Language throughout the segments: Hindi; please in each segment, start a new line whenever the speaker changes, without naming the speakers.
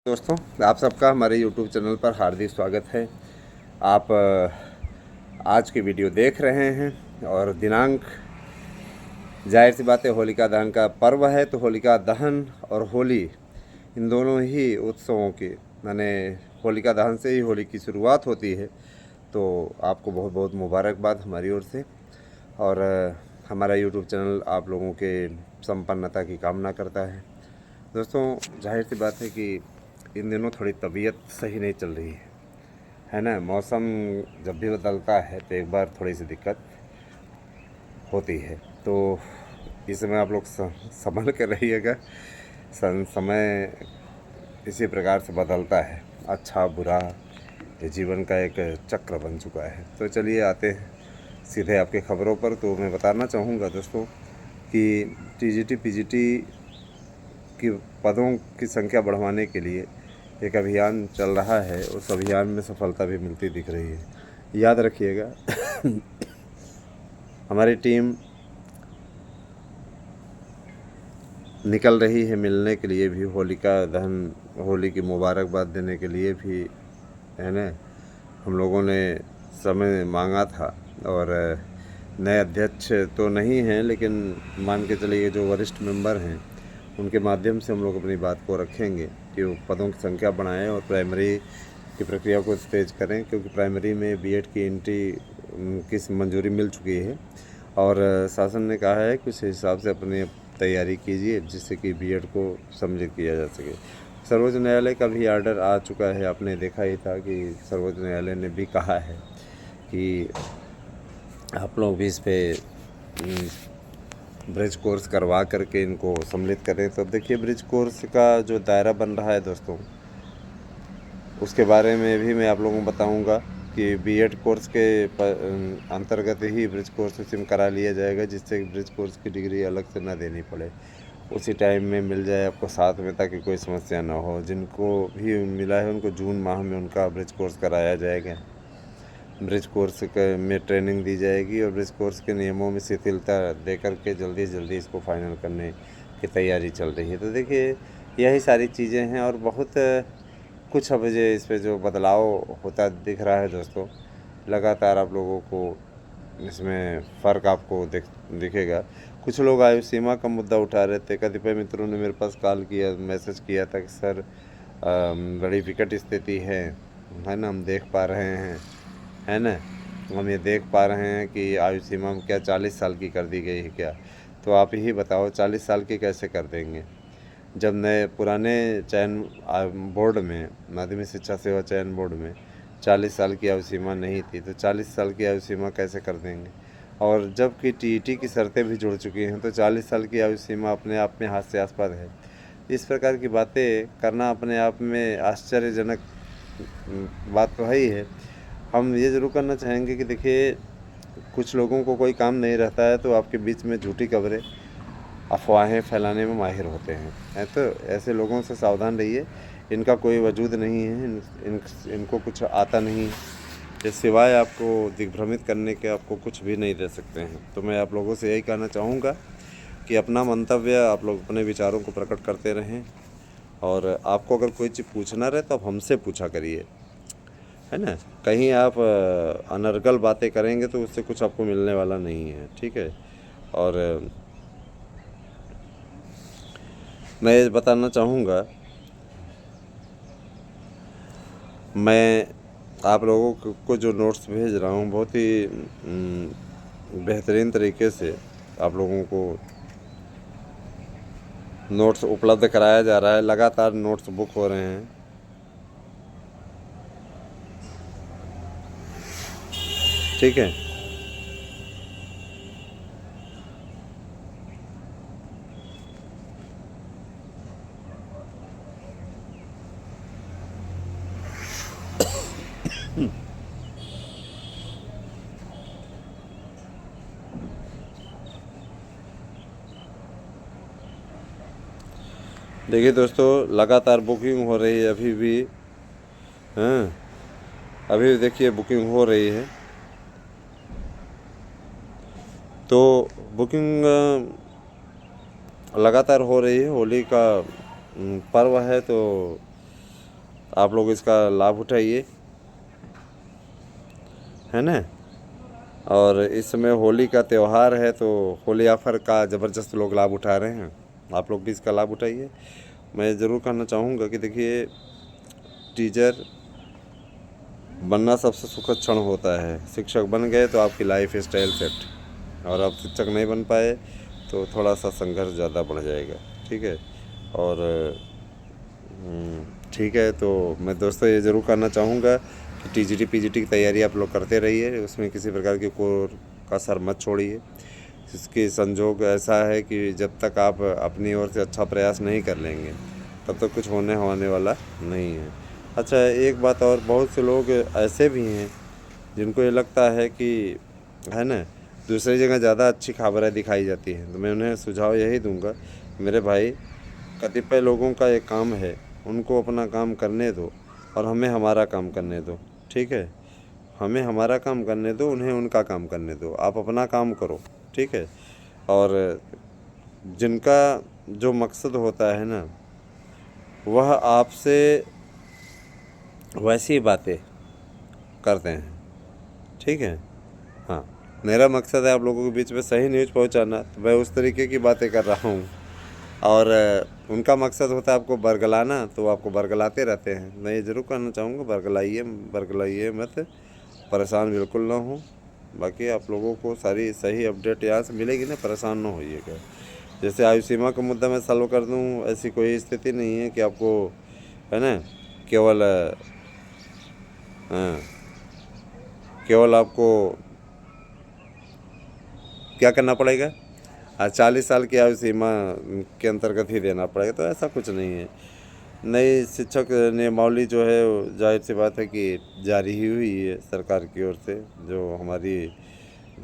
दोस्तों, आप सबका हमारे YouTube चैनल पर हार्दिक स्वागत है। आप आज की वीडियो देख रहे हैं और दिनांक, जाहिर सी बात है, होलिका दहन का पर्व है। तो होलिका दहन और होली, इन दोनों ही उत्सवों की, माने होलिका दहन से ही होली की शुरुआत होती है। तो आपको बहुत बहुत मुबारकबाद हमारी ओर से। और हमारा YouTube चैनल आप लोगों के संपन्नता की कामना करता है। दोस्तों, जाहिर सी बात है कि इन दिनों थोड़ी तबीयत सही नहीं चल रही है ना। मौसम जब भी बदलता है तो एक बार थोड़ी सी दिक्कत होती है। तो इस समय आप लोग संभल कर रहिएगा। समय इसी प्रकार से बदलता है, अच्छा बुरा, ये जीवन का एक चक्र बन चुका है। तो चलिए आते हैं सीधे आपके खबरों पर। तो मैं बताना चाहूँगा दोस्तों कि टीजीटी पीजीटी की पदों की संख्या बढ़वाने के लिए एक अभियान चल रहा है। उस अभियान में सफलता भी मिलती दिख रही है। याद रखिएगा हमारी टीम निकल रही है मिलने के लिए भी, होलिका दहन, होली की मुबारकबाद देने के लिए भी, है ना। हम लोगों ने समय मांगा था और नए अध्यक्ष तो नहीं हैं, लेकिन मान के चलिए जो वरिष्ठ मेंबर हैं उनके माध्यम से हम लोग अपनी बात को रखेंगे कि वो पदों की संख्या बढ़ाएं और प्राइमरी की प्रक्रिया को तेज करें, क्योंकि प्राइमरी में बीएड की एंट्री की मंजूरी मिल चुकी है और शासन ने कहा है कि उस हिसाब से अपनी तैयारी कीजिए जिससे कि बीएड को सम्मिलित किया जा सके। सर्वोच्च न्यायालय का भी आर्डर आ चुका है। आपने देखा ही था कि सर्वोच्च न्यायालय ने भी कहा है कि आप लोग भी इस पर ब्रिज कोर्स करवा करके इनको सम्मिलित करें। तो अब देखिए, ब्रिज कोर्स का जो दायरा बन रहा है दोस्तों, उसके बारे में भी मैं आप लोगों को बताऊंगा कि बीएड कोर्स के अंतर्गत ही ब्रिज कोर्स उसी में करा लिया जाएगा, जिससे ब्रिज कोर्स की डिग्री अलग से ना देनी पड़े, उसी टाइम में मिल जाए आपको साथ में, ताकि कोई समस्या ना हो। जिनको भी मिला है उनको जून माह में उनका ब्रिज कोर्स कराया जाएगा। ब्रिज कोर्स में ट्रेनिंग दी जाएगी और ब्रिज कोर्स के नियमों में शिथिलता दे करके जल्दी से जल्दी इसको फाइनल करने की तैयारी चल रही है। तो देखिए, यही सारी चीज़ें हैं और बहुत कुछ अब जो इस पर जो बदलाव होता दिख रहा है दोस्तों, लगातार आप लोगों को इसमें फ़र्क आपको दिखेगा। कुछ लोग आयु सीमा का मुद्दा उठा रहे थे। कतिपय मित्रों ने मेरे पास कॉल किया, मैसेज किया था कि सर बड़ी विकट स्थिति है ना, हम देख पा रहे हैं, है ना, हम ये देख पा रहे हैं कि आयु सीमा क्या 40 साल की कर दी गई है क्या। तो आप ही बताओ 40 साल की कैसे कर देंगे, जब नए पुराने चयन बोर्ड में, माध्यमिक शिक्षा सेवा चयन बोर्ड में 40 साल की आयु सीमा नहीं थी, तो 40 साल की आयु सीमा कैसे कर देंगे। और जबकि टीईटी की शर्तें भी जुड़ चुकी हैं, तो 40 साल की आयु सीमा अपने आप में हास्यास्पद है। इस प्रकार की बातें करना अपने आप में आश्चर्यजनक बात तो है ही है। हम ये ज़रूर करना चाहेंगे कि देखिए, कुछ लोगों को कोई काम नहीं रहता है तो आपके बीच में झूठी खबरें, अफवाहें फैलाने में माहिर होते हैं। तो ऐसे लोगों से सावधान रहिए। इनका कोई वजूद नहीं है, इनको कुछ आता नहीं है, ये सिवाय आपको दिग्भ्रमित करने के आपको कुछ भी नहीं दे सकते हैं। तो मैं आप लोगों से यही कहना चाहूँगा कि अपना मंतव्य आप लोग अपने विचारों को प्रकट करते रहें, और आपको अगर कोई चीज़ पूछना रहे तो आप हमसे पूछा करिए, है ना। कहीं आप अनर्गल बातें करेंगे तो उससे कुछ आपको मिलने वाला नहीं है, ठीक है। और मैं ये बताना चाहूँगा, मैं आप लोगों को जो नोट्स भेज रहा हूँ बहुत ही बेहतरीन तरीके से आप लोगों को नोट्स उपलब्ध कराया जा रहा है। लगातार नोट्स बुक हो रहे हैं, ठीक है। देखिए दोस्तों, लगातार बुकिंग हो रही है अभी भी, हाँ, अभी देखिए बुकिंग हो रही है। तो बुकिंग लगातार हो रही है। होली का पर्व है, तो आप लोग इसका लाभ उठाइए, है ना। और इस समय होली का त्यौहार है तो होली ऑफर का ज़बरदस्त लोग लाभ उठा रहे हैं, आप लोग भी इसका लाभ उठाइए। मैं ज़रूर कहना चाहूँगा कि देखिए, टीचर बनना सबसे सुखद क्षण होता है। शिक्षक बन गए तो आपकी लाइफ स्टाइल सेट, और आप शिक्षक नहीं बन पाए तो थोड़ा सा संघर्ष ज़्यादा बढ़ जाएगा, ठीक है। और ठीक है, तो मैं दोस्तों ये ज़रूर कहना चाहूँगा कि टीजीटी पीजीटी की तैयारी आप लोग करते रहिए, उसमें किसी प्रकार की कोर का सर मत छोड़िए। इसके संजोग ऐसा है कि जब तक आप अपनी ओर से अच्छा प्रयास नहीं कर लेंगे तब तक कुछ होने वाला नहीं है। अच्छा, एक बात और, बहुत से लोग ऐसे भी हैं जिनको ये लगता है कि, है ना, दूसरी जगह ज़्यादा अच्छी खबरें दिखाई जाती हैं, तो मैं उन्हें सुझाव यही दूंगा, मेरे भाई, कतिपय लोगों का एक काम है, उनको अपना काम करने दो और हमें हमारा काम करने दो, ठीक है। हमें हमारा काम करने दो, उन्हें उनका काम करने दो, आप अपना काम करो, ठीक है। और जिनका जो मकसद होता है ना, वह आपसे वैसी बातें करते हैं, ठीक है। हाँ, मेरा मकसद है आप लोगों के बीच में सही न्यूज़ पहुंचाना, तो मैं उस तरीके की बातें कर रहा हूँ। और उनका मकसद होता है आपको बरगलाना, तो आपको बरगलाते रहते हैं। मैं ये ज़रूर कहना चाहूँगा, बरगलाइए मत, परेशान बिल्कुल ना हो। बाकी आप लोगों को सारी सही अपडेट यहाँ से मिलेगी ना, परेशान ना होइएगा। जैसे आयु सीमा का मुद्दा मैं सॉल्व कर दूँ, ऐसी कोई स्थिति नहीं है कि आपको, है ना, केवल हाँ, केवल आपको क्या करना पड़ेगा, 40 साल की आयु सीमा के अंतर्गत ही देना पड़ेगा, तो ऐसा कुछ नहीं है। नई शिक्षक नियमावली जो है, जाहिर सी बात है कि जारी ही हुई है सरकार की ओर से। जो हमारी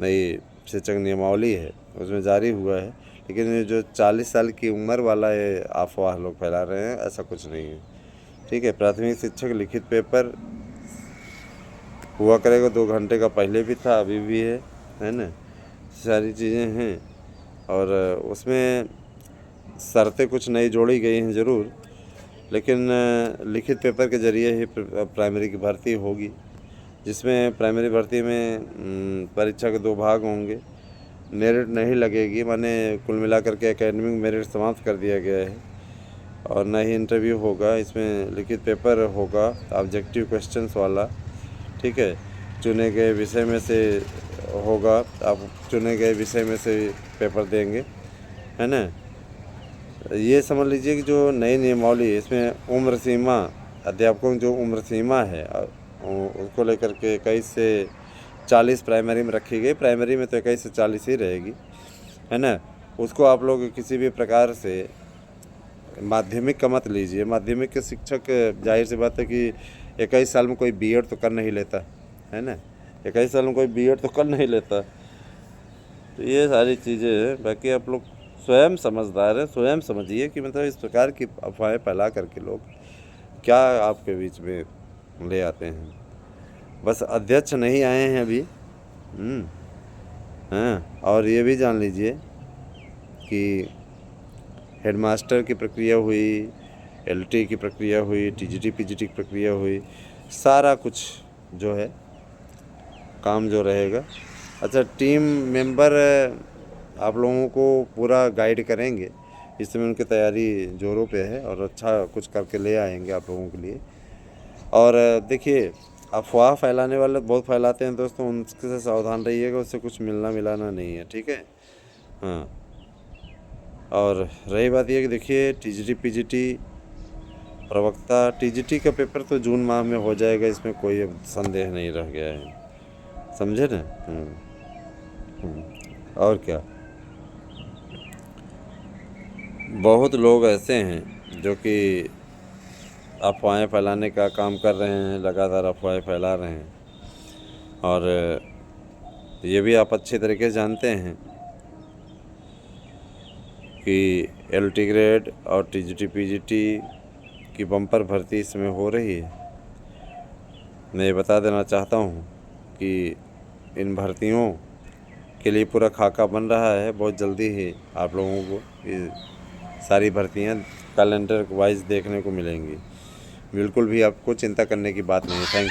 नई शिक्षक नियमावली है उसमें जारी हुआ है, लेकिन ये जो 40 साल की उम्र वाला ये अफवाह लोग फैला रहे हैं, ऐसा कुछ नहीं है, ठीक है। प्राथमिक शिक्षक लिखित पेपर हुआ करेगा, 2 घंटे का पहले भी था, अभी भी है ना, सारी चीज़ें हैं। और उसमें शर्तें कुछ नई जोड़ी गई हैं ज़रूर, लेकिन लिखित पेपर के ज़रिए ही प्राइमरी की भर्ती होगी, जिसमें प्राइमरी भर्ती में परीक्षा के 2 भाग होंगे। मेरिट नहीं लगेगी, माने कुल मिलाकर के एकेडमिक मेरिट समाप्त कर दिया गया है, और न ही इंटरव्यू होगा। इसमें लिखित पेपर होगा, ऑब्जेक्टिव क्वेश्चंस वाला, ठीक है। चुने गए विषय में से होगा, आप चुने गए विषय में से पेपर देंगे, है ना। ये समझ लीजिए कि जो नई नियमावली है, इसमें उम्र सीमा, अध्यापकों की जो उम्र सीमा है उसको लेकर के 21 से 40 प्राइमरी में रखी गई। प्राइमरी में तो 21 से 40 ही रहेगी, है ना। उसको आप लोग किसी भी प्रकार से माध्यमिक का मत लीजिए। माध्यमिक के शिक्षक, जाहिर सी बात है कि 21 साल में कोई बीएड तो कर नहीं लेता, है ना। 21 साल में कोई बीएड तो कर नहीं लेता। तो ये सारी चीज़ें हैं। बाकी आप लोग स्वयं समझदार हैं, स्वयं समझिए कि मतलब इस प्रकार की अफवाहें फैला करके लोग क्या आपके बीच में ले आते हैं। बस अध्यक्ष नहीं आए हैं अभी, हाँ। और ये भी जान लीजिए कि हेडमास्टर की प्रक्रिया हुई, एलटी की प्रक्रिया हुई, टीजीटी पीजीटी की प्रक्रिया हुई, सारा कुछ जो है काम जो रहेगा। अच्छा, टीम मेंबर आप लोगों को पूरा गाइड करेंगे, इस समय उनकी तैयारी जोरों पे है और अच्छा कुछ करके ले आएंगे आप लोगों के लिए। और देखिए, अफवाह फैलाने वाले बहुत फैलाते हैं दोस्तों, उनसे सावधान रहिएगा, उससे कुछ मिलना मिलाना नहीं है, ठीक है। हाँ, और रही बात ये कि देखिए, टीजीटी पीजीटी प्रवक्ता, टीजीटी का पेपर तो जून माह में हो जाएगा, इसमें कोई अब संदेह नहीं रह गया है, समझे ना। और क्या, बहुत लोग ऐसे हैं जो कि अफवाहें फैलाने का काम कर रहे हैं, लगातार अफवाहें फैला रहे हैं। और ये भी आप अच्छी तरीके से जानते हैं कि एलटी ग्रेड और टीजीटी पीजीटी की बम्पर भर्ती इसमें हो रही है। मैं ये बता देना चाहता हूँ कि इन भर्तियों के लिए पूरा खाका बन रहा है। बहुत जल्दी ही आप लोगों को ये सारी भर्तियाँ कैलेंडर वाइज देखने को मिलेंगी। बिल्कुल भी आपको चिंता करने की बात नहीं है। थैंक